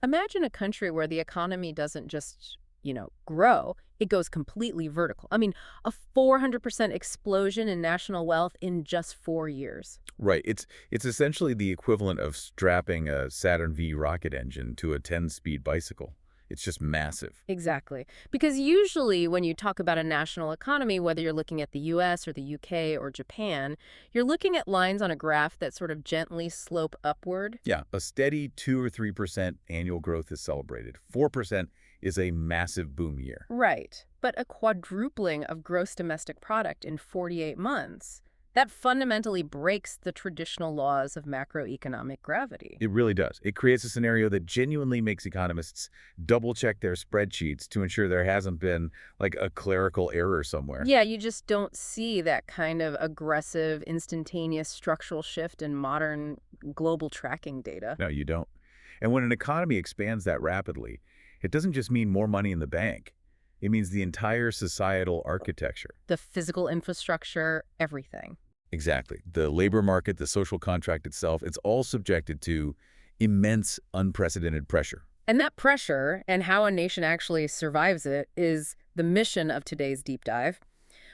Imagine a country where the economy doesn't just, grow, it goes completely vertical. I mean, a 400% explosion in national wealth in just 4 years. Right. It's essentially the equivalent of strapping a Saturn V rocket engine to a 10-speed bicycle. It's just massive. Exactly. Because usually when you talk about a national economy, whether you're looking at the US or the UK or Japan, you're looking at lines on a graph that sort of gently slope upward. Yeah, a steady 2 or 3% annual growth is celebrated. 4% is a massive boom year. Right. But a quadrupling of gross domestic product in 48 months, that fundamentally breaks the traditional laws of macroeconomic gravity. It really does. It creates a scenario that genuinely makes economists double-check their spreadsheets to ensure there hasn't been, like, a clerical error somewhere. Yeah, you just don't see that kind of aggressive, instantaneous structural shift in modern global tracking data. No, you don't. And when an economy expands that rapidly, it doesn't just mean more money in the bank. It means the entire societal architecture. The physical infrastructure, everything. Exactly. The labor market, the social contract itself, it's all subjected to immense, unprecedented pressure. And that pressure and how a nation actually survives it is the mission of today's deep dive.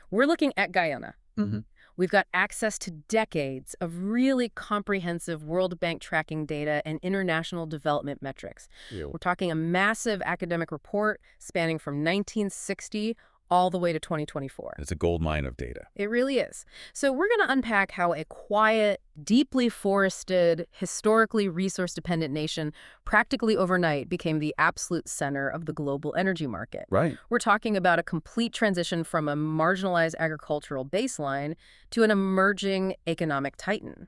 We're looking at Guyana. hmm We've got access to decades of really comprehensive World Bank tracking data and international development metrics. Yeah. We're talking a massive academic report spanning from 1960 all the way to 2024. It's a gold mine of data. It really is. So we're going to unpack how a quiet, deeply forested, historically resource-dependent nation practically overnight became the absolute center of the global energy market. Right. We're talking about a complete transition from a marginalized agricultural baseline to an emerging economic titan.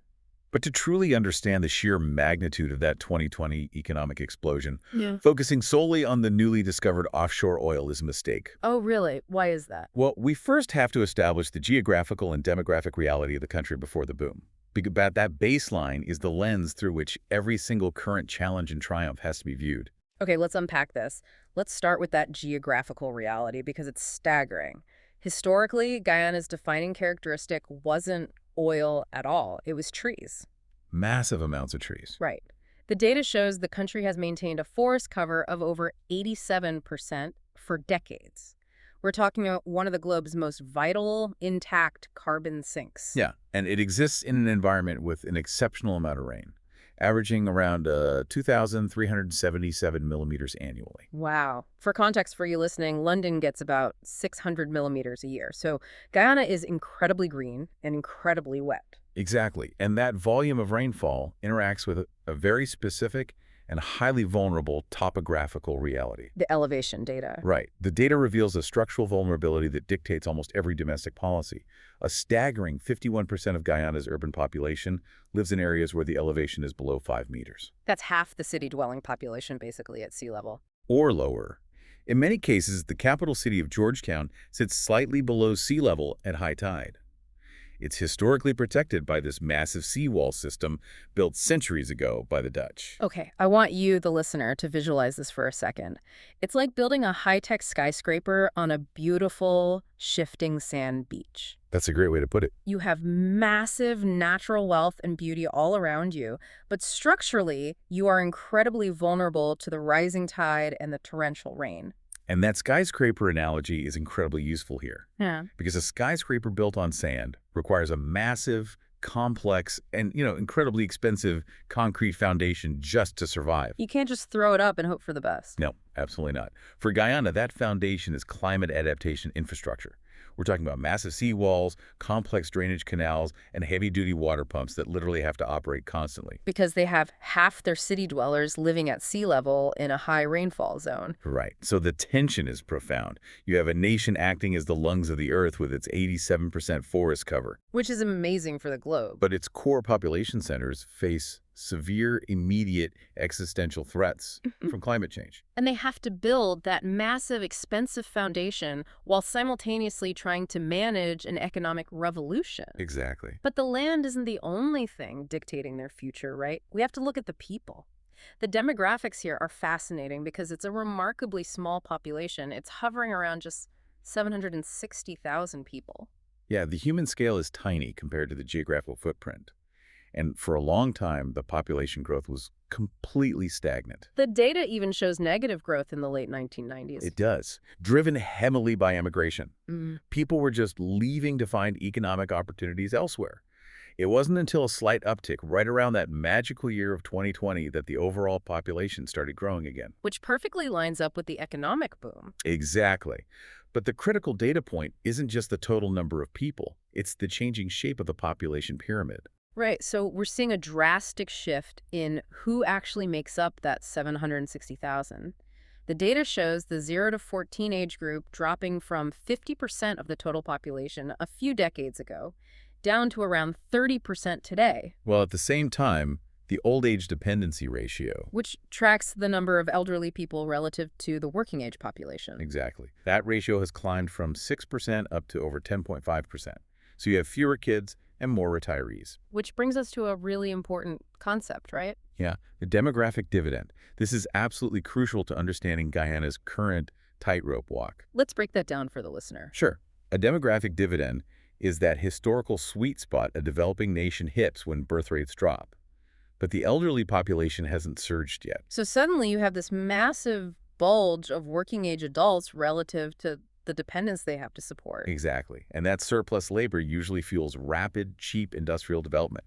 But to truly understand the sheer magnitude of that 2020 economic explosion, Yeah. focusing solely on the newly discovered offshore oil is a mistake. Oh, really? Why is that? Well, we first have to establish the geographical and demographic reality of the country before the boom. Because that baseline is the lens through which every single current challenge and triumph has to be viewed. Okay, let's unpack this. Let's start with that geographical reality because it's staggering. Historically, Guyana's defining characteristic wasn't oil at all. It was trees. Massive amounts of trees. Right. The data shows the country has maintained a forest cover of over 87% for decades. We're talking about one of the globe's most vital, intact carbon sinks. Yeah, and it exists in an environment with an exceptional amount of rain, averaging around 2,377 millimeters annually. Wow. For context for you listening, London gets about 600 millimeters a year. So Guyana is incredibly green and incredibly wet. Exactly, and that volume of rainfall interacts with a very specific and highly vulnerable topographical reality. The elevation data. Right. The data reveals a structural vulnerability that dictates almost every domestic policy. A staggering 51% of Guyana's urban population lives in areas where the elevation is below 5 meters. That's half the city-dwelling population, basically, at sea level. Or lower. In many cases, the capital city of Georgetown sits slightly below sea level at high tide. It's historically protected by this massive seawall system built centuries ago by the Dutch. Okay, I want you, the listener, to visualize this for a second. It's like building a high-tech skyscraper on a beautiful, shifting sand beach. That's a great way to put it. You have massive natural wealth and beauty all around you, but structurally, you are incredibly vulnerable to the rising tide and the torrential rain. And that skyscraper analogy is incredibly useful here. Yeah. Because a skyscraper built on sand requires a massive, complex, and, incredibly expensive concrete foundation just to survive. You can't just throw it up and hope for the best. No, absolutely not. For Guyana, that foundation is climate adaptation infrastructure. We're talking about massive seawalls, complex drainage canals, and heavy-duty water pumps that literally have to operate constantly. Because they have half their city dwellers living at sea level in a high rainfall zone. Right. So the tension is profound. You have a nation acting as the lungs of the earth with its 87% forest cover. Which is amazing for the globe. But its core population centers face severe, immediate existential threats from climate change. And they have to build that massive, expensive foundation while simultaneously trying to manage an economic revolution. Exactly. But the land isn't the only thing dictating their future, right? We have to look at the people. The demographics here are fascinating because it's a remarkably small population. It's hovering around just 760,000 people. Yeah, the human scale is tiny compared to the geographical footprint. And for a long time, the population growth was completely stagnant. The data even shows negative growth in the late 1990s. It does, driven heavily by immigration. Mm. People were just leaving to find economic opportunities elsewhere. It wasn't until a slight uptick right around that magical year of 2020 that the overall population started growing again. Which perfectly lines up with the economic boom. Exactly. But the critical data point isn't just the total number of people. It's the changing shape of the population pyramid. Right, so we're seeing a drastic shift in who actually makes up that 760,000. The data shows the 0 to 14 age group dropping from 50% of the total population a few decades ago down to around 30% today. While at the same time, the old age dependency ratio. Which tracks the number of elderly people relative to the working age population. Exactly. That ratio has climbed from 6% up to over 10.5%. So you have fewer kids and more retirees. Which brings us to a really important concept, right? Yeah, the demographic dividend. This is absolutely crucial to understanding Guyana's current tightrope walk. Let's break that down for the listener. Sure. A demographic dividend is that historical sweet spot a developing nation hits when birth rates drop. But the elderly population hasn't surged yet. So suddenly you have this massive bulge of working age adults relative to the dependents they have to support. Exactly. And that surplus labor usually fuels rapid, cheap industrial development.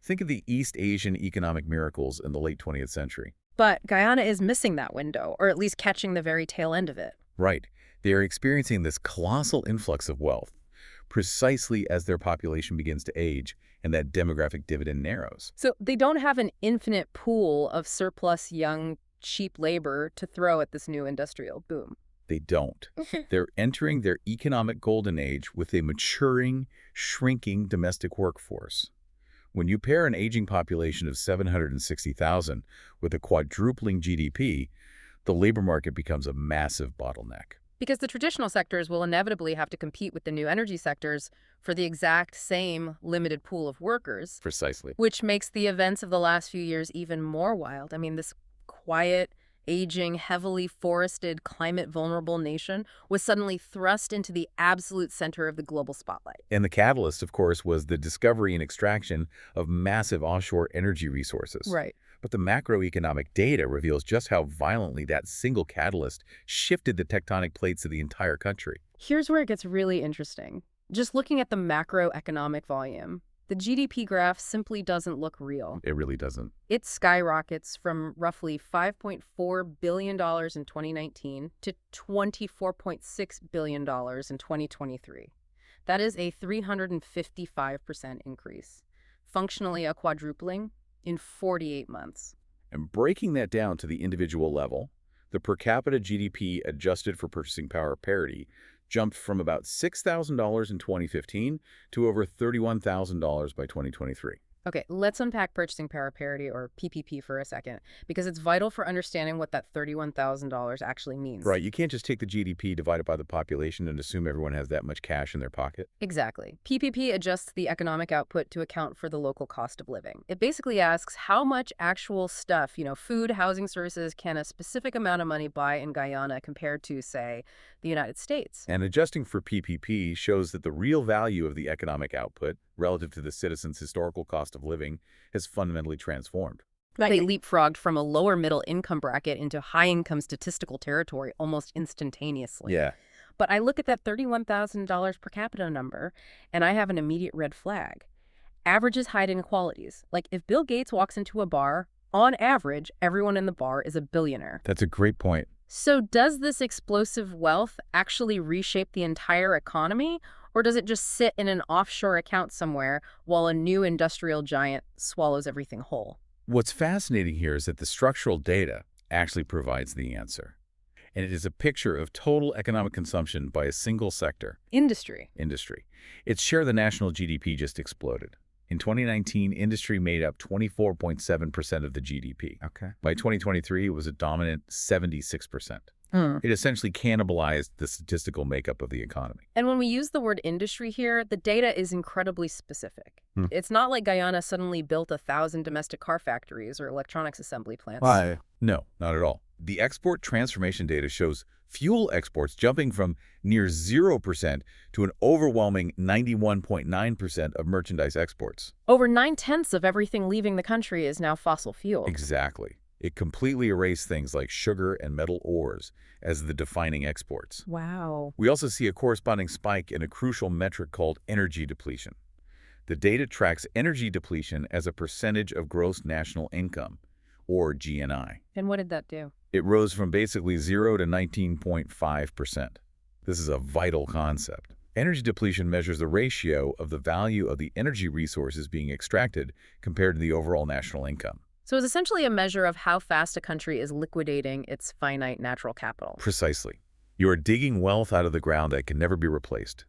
Think of the East Asian economic miracles in the late 20th century. But Guyana is missing that window, or at least catching the very tail end of it. Right. They are experiencing this colossal influx of wealth precisely as their population begins to age and that demographic dividend narrows. So they don't have an infinite pool of surplus young, cheap labor to throw at this new industrial boom. They don't. They're entering their economic golden age with a maturing, shrinking domestic workforce. When you pair an aging population of 760,000 with a quadrupling GDP, the labor market becomes a massive bottleneck. Because the traditional sectors will inevitably have to compete with the new energy sectors for the exact same limited pool of workers. Precisely. Which makes the events of the last few years even more wild. I mean, this quiet, aging, heavily forested, climate-vulnerable nation was suddenly thrust into the absolute center of the global spotlight. And the catalyst, of course, was the discovery and extraction of massive offshore energy resources. Right. But the macroeconomic data reveals just how violently that single catalyst shifted the tectonic plates of the entire country. Here's where it gets really interesting. Just looking at the macroeconomic volume, the GDP graph simply doesn't look real. It really doesn't. It skyrockets from roughly $5.4 billion in 2019 to $24.6 billion in 2023. That is a 355% increase, functionally a quadrupling in 48 months. And breaking that down to the individual level, the per capita GDP adjusted for purchasing power parity jumped from about $6,000 in 2015 to over $31,000 by 2023. Okay, let's unpack purchasing power parity, or PPP, for a second, because it's vital for understanding what that $31,000 actually means. Right, you can't just take the GDP divided by the population and assume everyone has that much cash in their pocket. Exactly. PPP adjusts the economic output to account for the local cost of living. It basically asks how much actual stuff, food, housing, services, can a specific amount of money buy in Guyana compared to, say, the United States. And adjusting for PPP shows that the real value of the economic output relative to the citizens' historical cost of living has fundamentally transformed. They leapfrogged from a lower middle income bracket into high income statistical territory almost instantaneously. Yeah. But I look at that $31,000 per capita number, and I have an immediate red flag. Averages hide inequalities. Like, if Bill Gates walks into a bar, on average, everyone in the bar is a billionaire. That's a great point. So does this explosive wealth actually reshape the entire economy, or does it just sit in an offshore account somewhere while a new industrial giant swallows everything whole? What's fascinating here is that the structural data actually provides the answer. And it is a picture of total economic consumption by a single sector. Industry. Its share of the national GDP just exploded. In 2019, industry made up 24.7% of the GDP. Okay. By 2023, it was a dominant 76%. Hmm. It essentially cannibalized the statistical makeup of the economy. And when we use the word industry here, the data is incredibly specific. Hmm. It's not like Guyana suddenly built 1,000 domestic car factories or electronics assembly plants. Why? No, not at all. The export transformation data shows fuel exports jumping from near 0% to an overwhelming 91.9% of merchandise exports. Over 9/10 of everything leaving the country is now fossil fueled. Exactly. It completely erased things like sugar and metal ores as the defining exports. Wow. We also see a corresponding spike in a crucial metric called energy depletion. The data tracks energy depletion as a percentage of gross national income, or GNI. And what did that do? It rose from basically 0 to 19.5%. This is a vital concept. Energy depletion measures the ratio of the value of the energy resources being extracted compared to the overall national income. So it's essentially a measure of how fast a country is liquidating its finite natural capital. Precisely. You are digging wealth out of the ground that can never be replaced.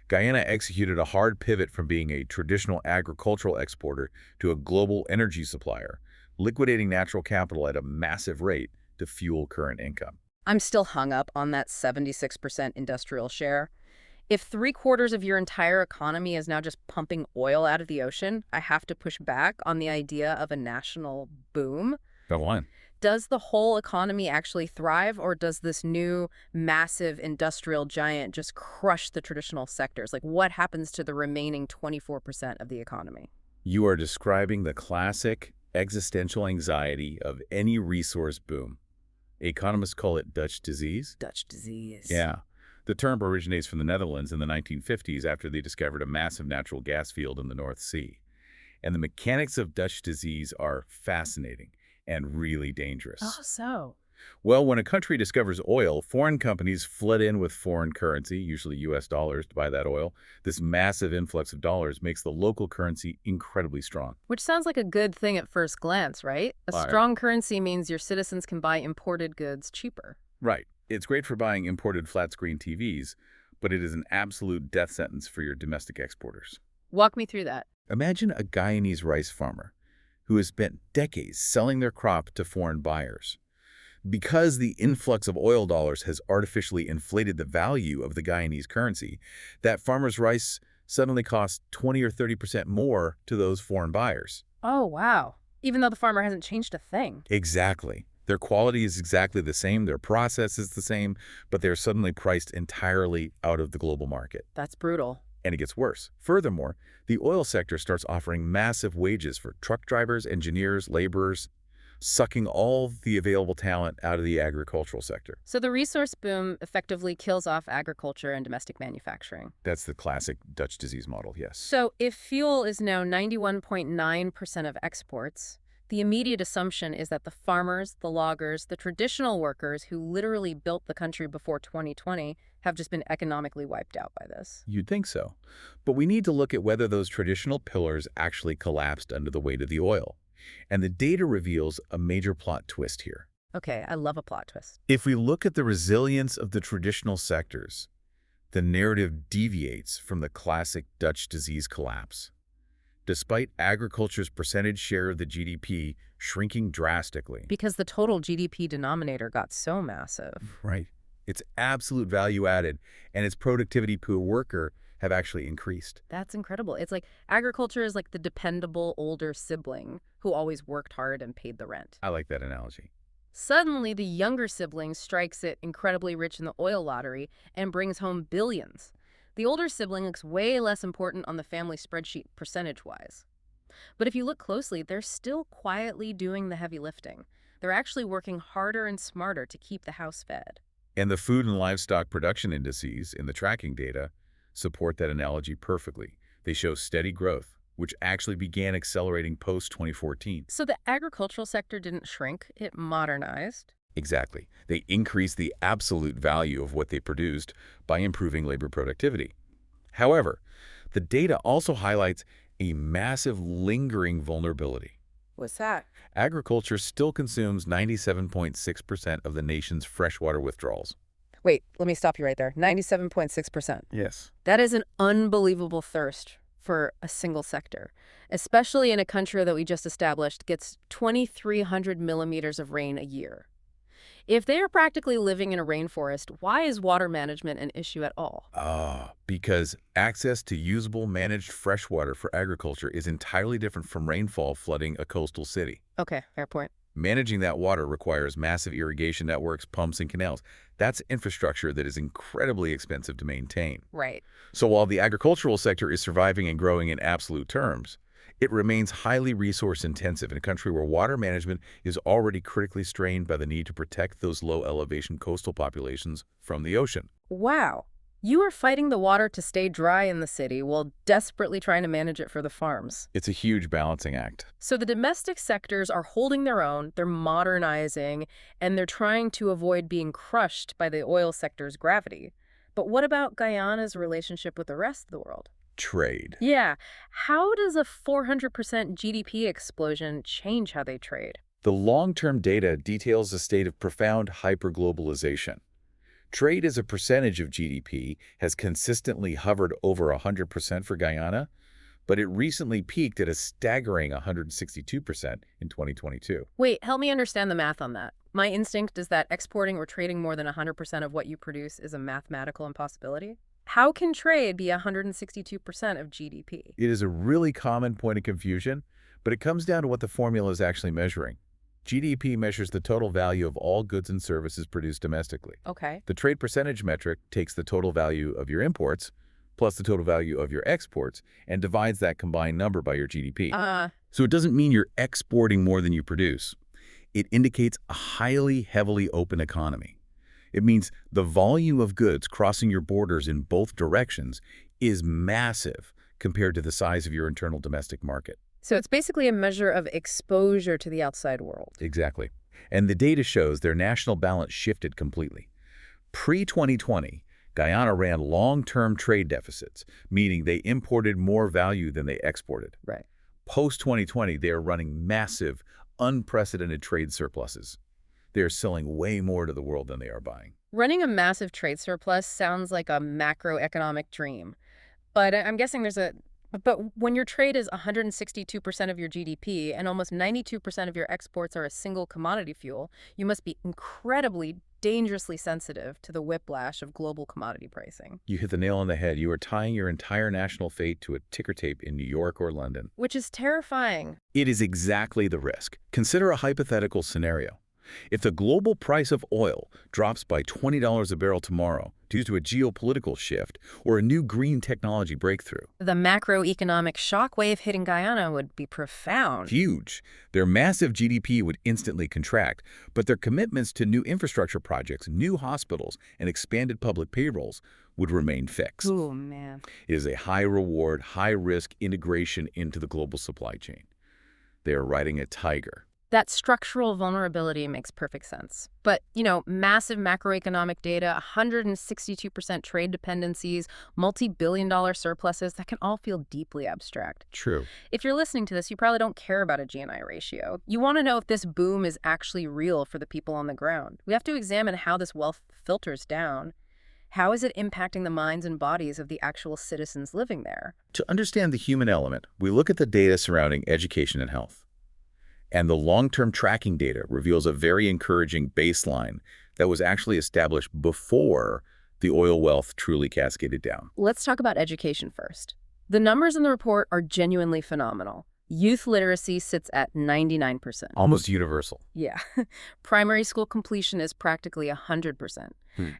Guyana executed a hard pivot from being a traditional agricultural exporter to a global energy supplier, liquidating natural capital at a massive rate to fuel current income. I'm still hung up on that 76% industrial share. If 3/4 of your entire economy is now just pumping oil out of the ocean, I have to push back on the idea of a national boom. Go on. Does the whole economy actually thrive, or does this new massive industrial giant just crush the traditional sectors? Like, what happens to the remaining 24% of the economy? You are describing the classic existential anxiety of any resource boom. Economists call it Dutch disease. Dutch disease. Yeah. The term originates from the Netherlands in the 1950s after they discovered a massive natural gas field in the North Sea. And the mechanics of Dutch disease are fascinating and really dangerous. Oh, so? Well, when a country discovers oil, foreign companies flood in with foreign currency, usually US dollars, to buy that oil. This massive influx of dollars makes the local currency incredibly strong. Which sounds like a good thing at first glance, right? A Right. strong currency means your citizens can buy imported goods cheaper. Right. It's great for buying imported flat-screen TVs, but it is an absolute death sentence for your domestic exporters. Walk me through that. Imagine a Guyanese rice farmer who has spent decades selling their crop to foreign buyers. Because the influx of oil dollars has artificially inflated the value of the Guyanese currency, that farmer's rice suddenly costs 20 or 30% more to those foreign buyers. Oh, wow. Even though the farmer hasn't changed a thing. Exactly. Their quality is exactly the same, their process is the same, but they're suddenly priced entirely out of the global market. That's brutal. And it gets worse. Furthermore, the oil sector starts offering massive wages for truck drivers, engineers, laborers, sucking all the available talent out of the agricultural sector. So the resource boom effectively kills off agriculture and domestic manufacturing. That's the classic Dutch disease model, yes. So if fuel is now 91.9% of exports, the immediate assumption is that the farmers, the loggers, the traditional workers who literally built the country before 2020 have just been economically wiped out by this. You'd think so. But we need to look at whether those traditional pillars actually collapsed under the weight of the oil. And the data reveals a major plot twist here. Okay, I love a plot twist. If we look at the resilience of the traditional sectors, the narrative deviates from the classic Dutch disease collapse. Despite agriculture's percentage share of the GDP shrinking drastically. Because the total GDP denominator got so massive. Right. Its absolute value added and its productivity per worker have actually increased. That's incredible. It's like agriculture is like the dependable older sibling who always worked hard and paid the rent. I like that analogy. Suddenly, the younger sibling strikes it incredibly rich in the oil lottery and brings home billions. The older sibling looks way less important on the family spreadsheet percentage-wise. But if you look closely, they're still quietly doing the heavy lifting. They're actually working harder and smarter to keep the house fed. And the food and livestock production indices in the tracking data support that analogy perfectly. They show steady growth, which actually began accelerating post-2014. So the agricultural sector didn't shrink, it modernized. Exactly. They increased the absolute value of what they produced by improving labor productivity. However, the data also highlights a massive lingering vulnerability. What's that? Agriculture still consumes 97.6% of the nation's freshwater withdrawals. Wait, let me stop you right there. 97.6%. Yes. That is an unbelievable thirst for a single sector, especially in a country that we just established gets 2,300 millimeters of rain a year. If they are practically living in a rainforest, why is water management an issue at all? Because access to usable managed freshwater for agriculture is entirely different from rainfall flooding a coastal city. Okay, fair point. Managing that water requires massive irrigation networks, pumps, and canals. That's infrastructure that is incredibly expensive to maintain. Right. So while the agricultural sector is surviving and growing in absolute terms, it remains highly resource-intensive in a country where water management is already critically strained by the need to protect those low-elevation coastal populations from the ocean. Wow. You are fighting the water to stay dry in the city while desperately trying to manage it for the farms. It's a huge balancing act. So the domestic sectors are holding their own, they're modernizing, and they're trying to avoid being crushed by the oil sector's gravity. But what about Guyana's relationship with the rest of the world? Trade. Yeah. How does a 400% GDP explosion change how they trade? The long-term data details a state of profound hyperglobalization. Trade as a percentage of GDP has consistently hovered over 100% for Guyana, but it recently peaked at a staggering 162% in 2022. Wait, help me understand the math on that. My instinct is that exporting or trading more than 100% of what you produce is a mathematical impossibility. How can trade be 162% of GDP? It is a really common point of confusion, but it comes down to what the formula is actually measuring. GDP measures the total value of all goods and services produced domestically. Okay. The trade percentage metric takes the total value of your imports plus the total value of your exports and divides that combined number by your GDP. So it doesn't mean you're exporting more than you produce. It indicates a heavily open economy. It means the volume of goods crossing your borders in both directions is massive compared to the size of your internal domestic market. So it's basically a measure of exposure to the outside world. Exactly. And the data shows their national balance shifted completely. Pre-2020, Guyana ran long-term trade deficits, meaning they imported more value than they exported. Right. Post-2020, they are running massive, unprecedented trade surpluses. They are selling way more to the world than they are buying. Running a massive trade surplus sounds like a macroeconomic dream. But I'm guessing But when your trade is 162% of your GDP and almost 92% of your exports are a single commodity fuel, you must be incredibly, dangerously sensitive to the whiplash of global commodity pricing. You hit the nail on the head. You are tying your entire national fate to a ticker tape in New York or London. Which is terrifying. It is exactly the risk. Consider a hypothetical scenario. If the global price of oil drops by $20 a barrel tomorrow due to a geopolitical shift or a new green technology breakthrough. The macroeconomic shockwave hitting Guyana would be profound. Huge. Their massive GDP would instantly contract, but their commitments to new infrastructure projects, new hospitals, and expanded public payrolls would remain fixed. Oh, man. It is a high-reward, high-risk integration into the global supply chain. They are riding a tiger. That structural vulnerability makes perfect sense. But, massive macroeconomic data, 162% trade dependencies, multi-billion-dollar surpluses, that can all feel deeply abstract. True. If you're listening to this, you probably don't care about a GNI ratio. You want to know if this boom is actually real for the people on the ground. We have to examine how this wealth filters down. How is it impacting the minds and bodies of the actual citizens living there? To understand the human element, we look at the data surrounding education and health. And the long-term tracking data reveals a very encouraging baseline that was actually established before the oil wealth truly cascaded down. Let's talk about education first. The numbers in the report are genuinely phenomenal. Youth literacy sits at 99%. Almost universal. Yeah. Primary school completion is practically 100%.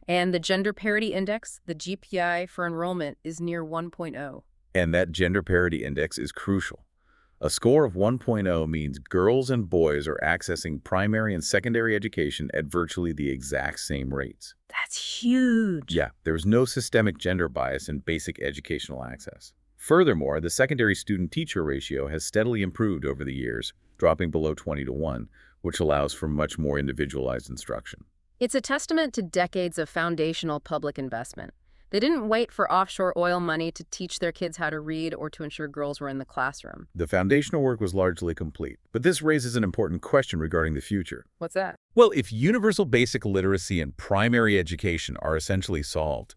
And the gender parity index, the GPI for enrollment, is near 1.0. And that gender parity index is crucial. A score of 1.0 means girls and boys are accessing primary and secondary education at virtually the exact same rates. That's huge. Yeah, there's no systemic gender bias in basic educational access. Furthermore, the secondary student-teacher ratio has steadily improved over the years, dropping below 20-to-1, which allows for much more individualized instruction. It's a testament to decades of foundational public investment. They didn't wait for offshore oil money to teach their kids how to read or to ensure girls were in the classroom. The foundational work was largely complete, but this raises an important question regarding the future. What's that? Well, if universal basic literacy and primary education are essentially solved,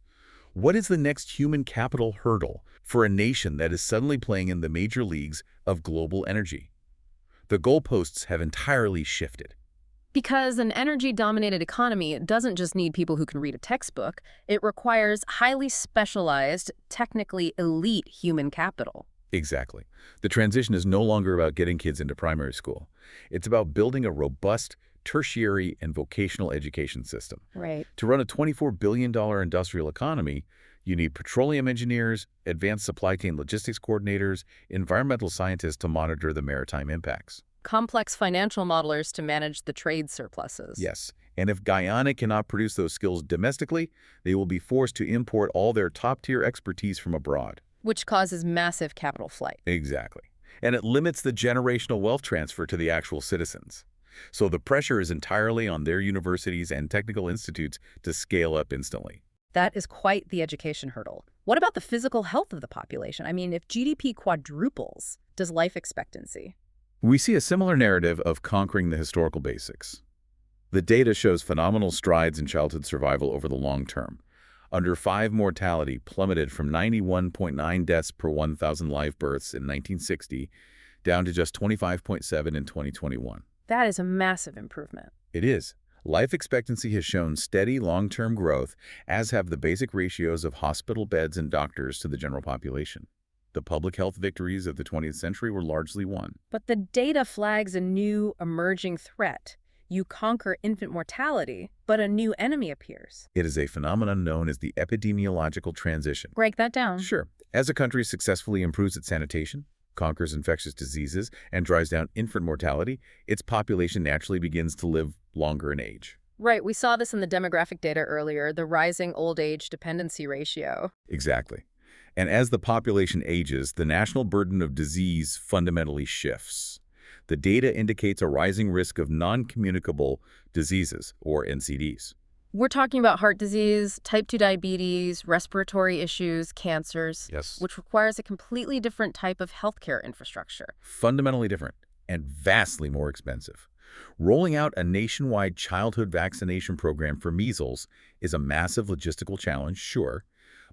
what is the next human capital hurdle for a nation that is suddenly playing in the major leagues of global energy? The goalposts have entirely shifted. Because an energy-dominated economy doesn't just need people who can read a textbook. It requires highly specialized, technically elite human capital. Exactly. The transition is no longer about getting kids into primary school. It's about building a robust tertiary and vocational education system. Right. To run a $24 billion industrial economy, you need petroleum engineers, advanced supply chain logistics coordinators, environmental scientists to monitor the maritime impacts. Complex financial modelers to manage the trade surpluses. Yes, and if Guyana cannot produce those skills domestically, they will be forced to import all their top-tier expertise from abroad. Which causes massive capital flight. Exactly. And it limits the generational wealth transfer to the actual citizens. So the pressure is entirely on their universities and technical institutes to scale up instantly. That is quite the education hurdle. What about the physical health of the population? I mean, if GDP quadruples, does life expectancy? We see a similar narrative of conquering the historical basics. The data shows phenomenal strides in childhood survival over the long term. Under 5 mortality plummeted from 91.9 deaths per 1,000 live births in 1960 down to just 25.7 in 2021. That is a massive improvement. It is. Life expectancy has shown steady long-term growth, as have the basic ratios of hospital beds and doctors to the general population. The public health victories of the 20th century were largely won. But the data flags a new emerging threat. You conquer infant mortality, but a new enemy appears. It is a phenomenon known as the epidemiological transition. Break that down. Sure. As a country successfully improves its sanitation, conquers infectious diseases, and drives down infant mortality, its population naturally begins to live longer in age. Right, we saw this in the demographic data earlier, the rising old age dependency ratio. Exactly. And as the population ages, the national burden of disease fundamentally shifts. The data indicates a rising risk of non-communicable diseases, or NCDs. We're talking about heart disease, type 2 diabetes, respiratory issues, cancers, Yes. which requires a completely different type of healthcare infrastructure. Fundamentally different and vastly more expensive. Rolling out a nationwide childhood vaccination program for measles is a massive logistical challenge, sure,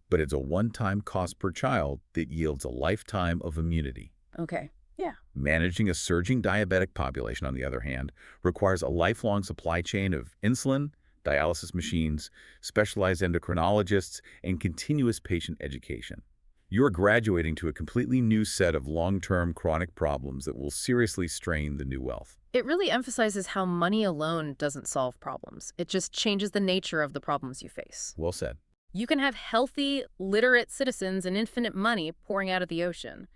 but it's a one-time cost per child that yields a lifetime of immunity. Okay, yeah. Managing a surging diabetic population, on the other hand, requires a lifelong supply chain of insulin, dialysis machines, specialized endocrinologists, and continuous patient education. You're graduating to a completely new set of long-term chronic problems that will seriously strain the new wealth. It really emphasizes how money alone doesn't solve problems. It just changes the nature of the problems you face. Well said. You can have healthy, literate citizens and infinite money pouring out of the ocean.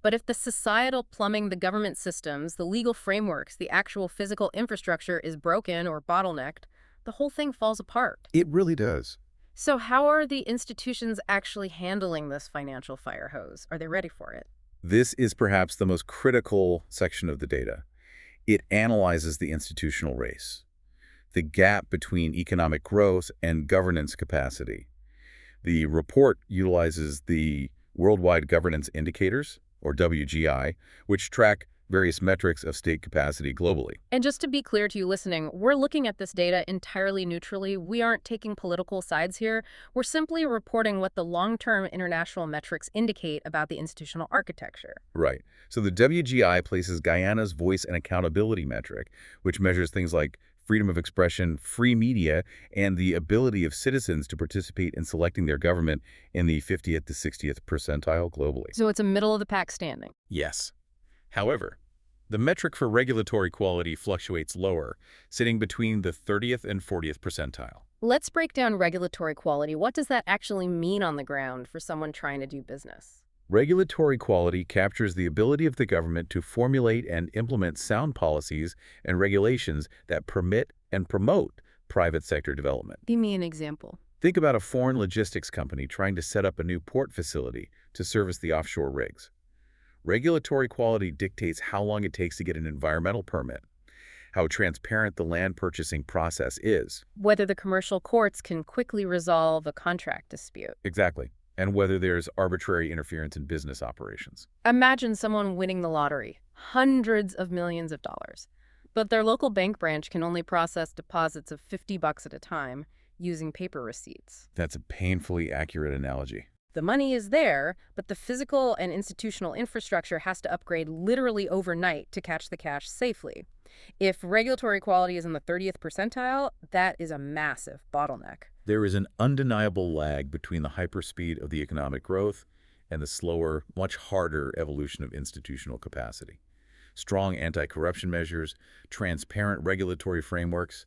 But if the societal plumbing, the government systems, the legal frameworks, the actual physical infrastructure is broken or bottlenecked, the whole thing falls apart. It really does. So how are the institutions actually handling this financial fire hose? Are they ready for it? This is perhaps the most critical section of the data. It analyzes the institutional race, the gap between economic growth and governance capacity. The report utilizes the Worldwide Governance Indicators, or WGI, which track various metrics of state capacity globally. And just to be clear to you listening, we're looking at this data entirely neutrally. We aren't taking political sides here. We're simply reporting what the long-term international metrics indicate about the institutional architecture. Right. So the WGI places Guyana's voice and accountability metric, which measures things like freedom of expression, free media, and the ability of citizens to participate in selecting their government in the 50th to 60th percentile globally. So it's a middle-of-the-pack standing. Yes. However, the metric for regulatory quality fluctuates lower, sitting between the 30th and 40th percentile. Let's break down regulatory quality. What does that actually mean on the ground for someone trying to do business? Regulatory quality captures the ability of the government to formulate and implement sound policies and regulations that permit and promote private sector development. Give me an example. Think about a foreign logistics company trying to set up a new port facility to service the offshore rigs. Regulatory quality dictates how long it takes to get an environmental permit, how transparent the land purchasing process is. Whether the commercial courts can quickly resolve a contract dispute. Exactly. And whether there's arbitrary interference in business operations. Imagine someone winning the lottery, hundreds of millions of dollars, but their local bank branch can only process deposits of $50 at a time using paper receipts. That's a painfully accurate analogy. The money is there, but the physical and institutional infrastructure has to upgrade literally overnight to catch the cash safely. If regulatory quality is in the 30th percentile, that is a massive bottleneck. There is an undeniable lag between the hyperspeed of the economic growth and the slower, much harder evolution of institutional capacity. strong anti-corruption measures, transparent regulatory frameworks,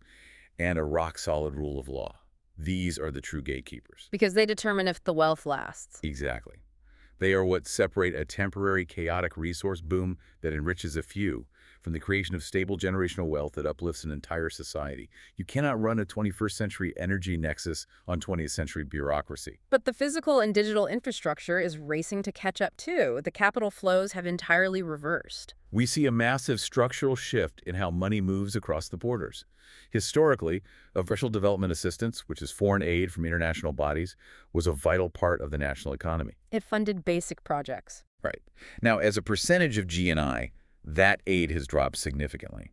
and a rock-solid rule of law. These are the true gatekeepers. Because they determine if the wealth lasts. Exactly. They are what separate a temporary chaotic resource boom that enriches a few from the creation of stable generational wealth that uplifts an entire society. You cannot run a 21st century energy nexus on 20th century bureaucracy. But the physical and digital infrastructure is racing to catch up too. The capital flows have entirely reversed. We see a massive structural shift in how money moves across the borders. Historically, official development assistance, which is foreign aid from international bodies, was a vital part of the national economy. It funded basic projects. Right. Now, as a percentage of GNI, that aid has dropped significantly.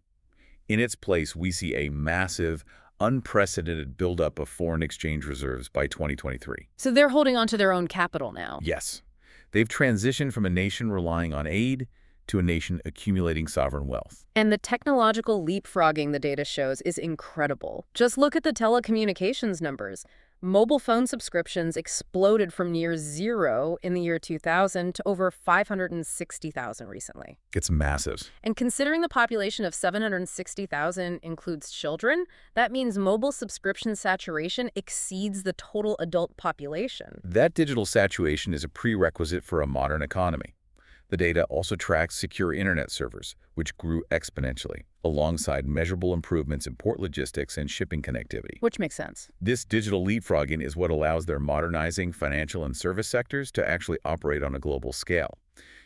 In its place, we see a massive, unprecedented buildup of foreign exchange reserves by 2023. So they're holding on to their own capital now. Yes. They've transitioned from a nation relying on aid to a nation accumulating sovereign wealth. And the technological leapfrogging the data shows is incredible. Just look at the telecommunications numbers. Mobile phone subscriptions exploded from near zero in the year 2000 to over 560,000 recently. It's massive. And considering the population of 760,000 includes children, that means mobile subscription saturation exceeds the total adult population. That digital saturation is a prerequisite for a modern economy. The data also tracks secure internet servers, which grew exponentially, alongside measurable improvements in port logistics and shipping connectivity. Which makes sense. This digital leapfrogging is what allows their modernizing financial and service sectors to actually operate on a global scale.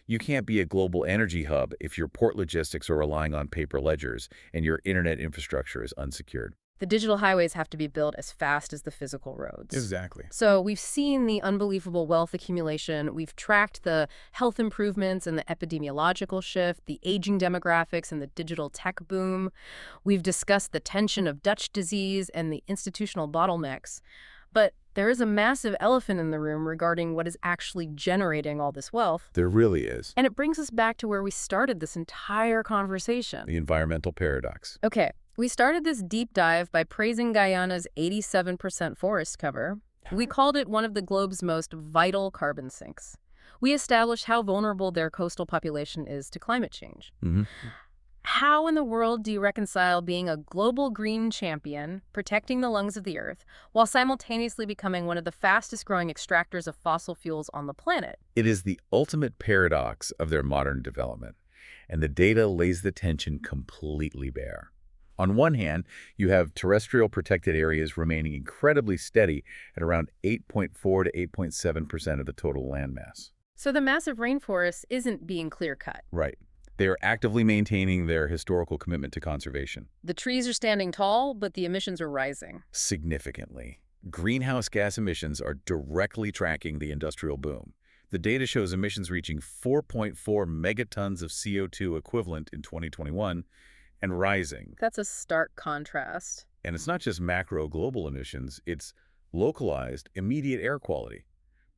You can't be a global energy hub if your port logistics are relying on paper ledgers and your internet infrastructure is unsecured. The digital highways have to be built as fast as the physical roads. Exactly. So we've seen the unbelievable wealth accumulation. We've tracked the health improvements and the epidemiological shift, the aging demographics and the digital tech boom. We've discussed the tension of Dutch disease and the institutional bottlenecks. But there is a massive elephant in the room regarding what is actually generating all this wealth. There really is. And it brings us back to where we started this entire conversation. The environmental paradox. Okay. We started this deep dive by praising Guyana's 87% forest cover. We called it one of the globe's most vital carbon sinks. We established how vulnerable their coastal population is to climate change. How in the world do you reconcile being a global green champion, protecting the lungs of the earth, while simultaneously becoming one of the fastest growing extractors of fossil fuels on the planet? It is the ultimate paradox of their modern development, and the data lays the tension completely bare. On one hand, you have terrestrial protected areas remaining incredibly steady at around 8.4 to 8.7% of the total landmass. So the massive rainforest isn't being clear-cut. Right. They are actively maintaining their historical commitment to conservation. The trees are standing tall, but the emissions are rising. Significantly. Greenhouse gas emissions are directly tracking the industrial boom. The data shows emissions reaching 4.4 megatons of CO2 equivalent in 2021, and rising. That's a stark contrast. And it's not just macro global emissions, it's localized immediate air quality.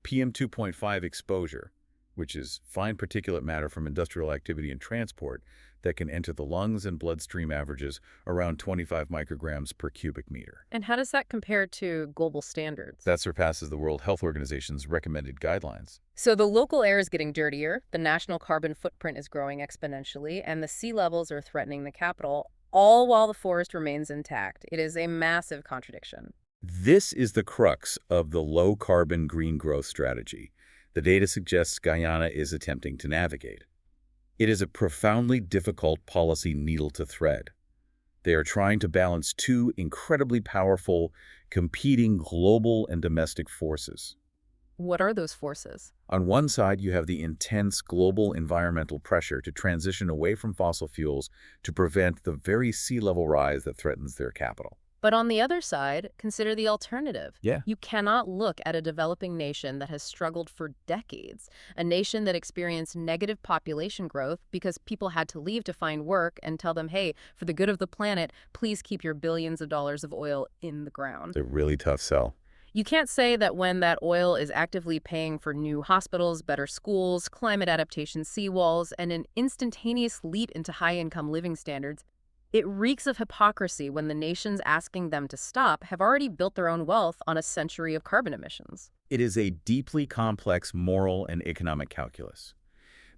PM 2.5 exposure, which is fine particulate matter from industrial activity and transport that can enter the lungs and bloodstream, averages around 25 micrograms per cubic meter. And how does that compare to global standards? That surpasses the World Health Organization's recommended guidelines. So the local air is getting dirtier, the national carbon footprint is growing exponentially, and the sea levels are threatening the capital, all while the forest remains intact. It is a massive contradiction. This is the crux of the low-carbon green growth strategy the data suggests Guyana is attempting to navigate. It is a profoundly difficult policy needle to thread. They are trying to balance two incredibly powerful, competing global and domestic forces. What are those forces? On one side, you have the intense global environmental pressure to transition away from fossil fuels to prevent the very sea level rise that threatens their capital. But on the other side, consider the alternative. Yeah. You cannot look at a developing nation that has struggled for decades, a nation that experienced negative population growth because people had to leave to find work, and tell them, hey, for the good of the planet, please keep your billions of dollars of oil in the ground. It's a really tough sell. You can't say that when that oil is actively paying for new hospitals, better schools, climate adaptation seawalls, and an instantaneous leap into high-income living standards, it reeks of hypocrisy when the nations asking them to stop have already built their own wealth on a century of carbon emissions. It is a deeply complex moral and economic calculus.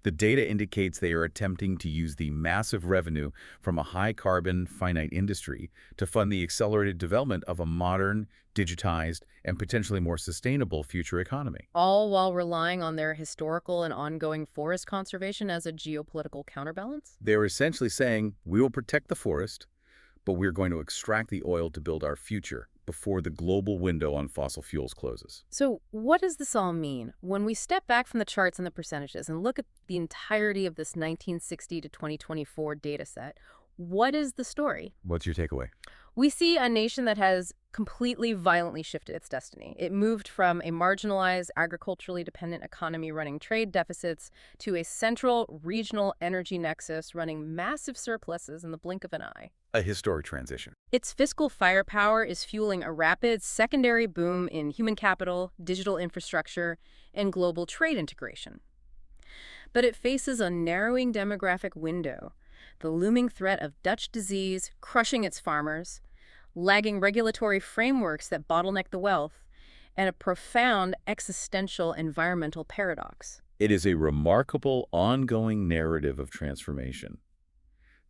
The data indicates they are attempting to use the massive revenue from a high-carbon, finite industry to fund the accelerated development of a modern, digitized, and potentially more sustainable future economy. All while relying on their historical and ongoing forest conservation as a geopolitical counterbalance? They're essentially saying, we will protect the forest, but we're going to extract the oil to build our future before the global window on fossil fuels closes. So what does this all mean? When we step back from the charts and the percentages and look at the entirety of this 1960 to 2024 data set, what is the story? What's your takeaway? We see a nation that has completely violently shifted its destiny. It moved from a marginalized, agriculturally dependent economy running trade deficits to a central regional energy nexus running massive surpluses in the blink of an eye. A historic transition. Its fiscal firepower is fueling a rapid secondary boom in human capital, digital infrastructure, and global trade integration. But it faces a narrowing demographic window, the looming threat of Dutch disease crushing its farmers, lagging regulatory frameworks that bottleneck the wealth, and a profound existential environmental paradox. It is a remarkable ongoing narrative of transformation.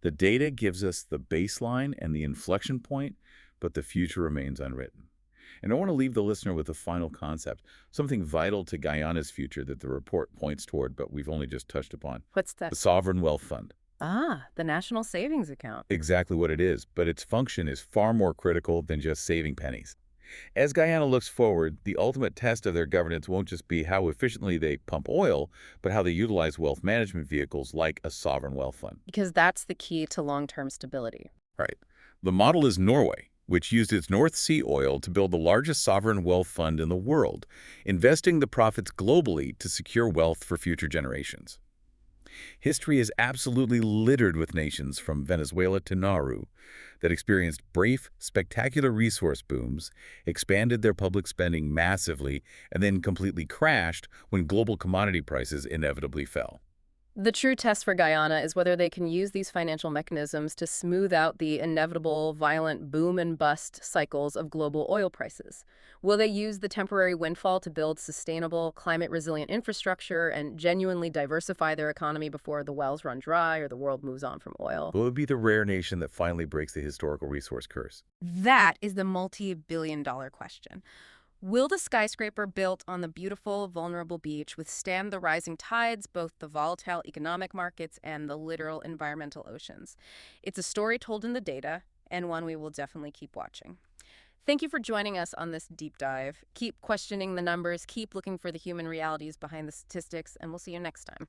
The data gives us the baseline and the inflection point, but the future remains unwritten. And I want to leave the listener with a final concept, something vital to Guyana's future that the report points toward, but we've only just touched upon. What's that? The Sovereign Wealth Fund. Ah, the National Savings Account. Exactly what it is, but its function is far more critical than just saving pennies. As Guyana looks forward, the ultimate test of their governance won't just be how efficiently they pump oil, but how they utilize wealth management vehicles like a sovereign wealth fund. Because that's the key to long-term stability. Right. The model is Norway, which used its North Sea oil to build the largest sovereign wealth fund in the world, investing the profits globally to secure wealth for future generations. History is absolutely littered with nations from Venezuela to Nauru that experienced brief, spectacular resource booms, expanded their public spending massively, and then completely crashed when global commodity prices inevitably fell. The true test for Guyana is whether they can use these financial mechanisms to smooth out the inevitable violent boom and bust cycles of global oil prices. Will they use the temporary windfall to build sustainable, climate-resilient infrastructure and genuinely diversify their economy before the wells run dry or the world moves on from oil? Will it be the rare nation that finally breaks the historical resource curse? That is the multi-billion-dollar question. Will the skyscraper built on the beautiful, vulnerable beach withstand the rising tides, both the volatile economic markets and the literal environmental oceans? It's a story told in the data, and one we will definitely keep watching. Thank you for joining us on this deep dive. Keep questioning the numbers, keep looking for the human realities behind the statistics, and we'll see you next time.